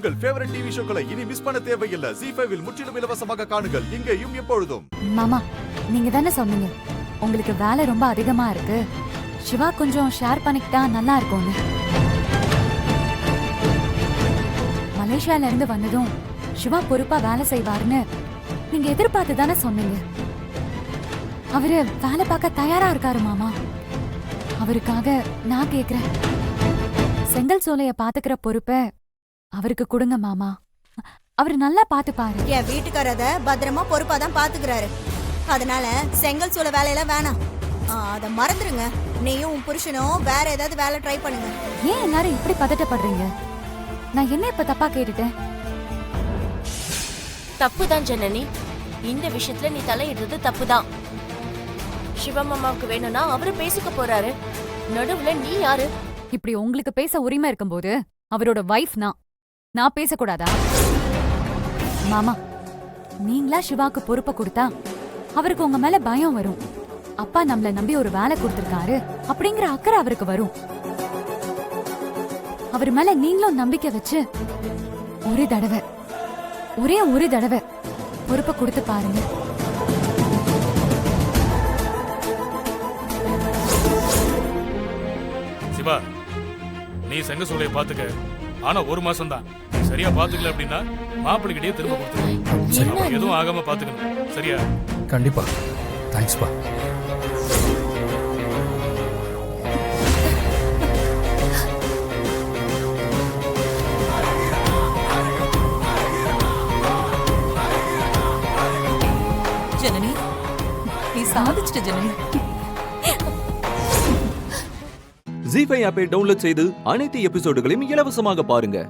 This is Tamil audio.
உங்கள் ஃபேவரட் டிவி ஷோக்களை இனி மிஸ் பண்ண தேவையில்லை. ZEE5 இல் முற்றிலும் இலவசமாக காணுங்கள், இங்கேயும் எப்பொழுதும். மாமா, நீங்க தானே சொன்னீங்க உங்களுக்கு வேலை ரொம்ப அதிகமா இருக்கு, சிவா கொஞ்சம் ஷேர் பண்ணிக்கிட்டா நல்லா இருக்கும்னு. மலேசியால இருந்து வந்ததும் சிவா பொறுப்பா வேலை செய்வாருன்னு நீங்க எதிர்பார்த்து தானே சொன்னீங்க. அவரு வேலை பார்க்க தயாரா இருக்காரு மாமா. அவருக்காக நான் கேக்குறேன், செங்கல் சோலைய பாத்துக்கிற பொறுப்ப அவருக்கு கொடுங்க மாமா. அவரு நல்லா பாத்துப்பாரு. என் வீட்டுக்காரத பத்திரமா பொறுப்பாதான் பாத்துக்கிறாரு. அதனால செங்கல் சூளை வேலையெல்லாம் வேணாம், அத மறந்துருங்க. நீயும் உன் புருஷனும் வேற ஏதாவது வேலை ட்ரை பண்ணுங்க. ஏன் எல்லாரும் இப்படி பதட்டப்படுறீங்க? நான் என்ன இப்ப தப்பா கேட்டுட்டேன்? தப்புதான் ஜனனி, இந்த விஷயத்துல நீ தலையிடுறது தப்புதான். சிவமாமாவுக்கு வேணும்னா அவரு பேசிக்க போறாரு, நடுவுல நீ யாரு? இப்படி உங்களுக்கு பேச உரிமை இருக்கும்போது அவரோட வைஃப் நான் பேசக்கூடாதா? மாமா, நீங்களா சிவாக்கு பொறுப்பை கொடுத்தா அவருக்கு உங்க மேல பயம் வரும். அப்பா நம்மள நம்பி ஒரு வேலை கொடுத்திருக்காரு அப்படிங்கிற அக்கறை அவருக்கு வரும். அவர் மேல நீங்களும் நம்பிக்கை வச்சு ஒரே ஒரு தடவை பொறுப்பை கொடுத்து பாருங்க. சிவா, நீ செங்க சூளைய பாத்துக்க. ஆனா 1 மாசம் தான். நீ சரியா பாத்துக்கல அப்படின்னா மாப்பிள்ளைகிட்டே திரும்ப கொடுத்துரு. எதுவும் ஆகாம பாத்துக்கணும், சரியா? கண்டிப்பா. தேங்க்ஸ்பா. ஜனனி, நீ சாதிச்சிட்ட ஜனனி. ZEE5 ஆப்பை டவுன்லோட் செய்து அனைத்து எபிசோடுகளையும் இலவசமாக பாருங்க.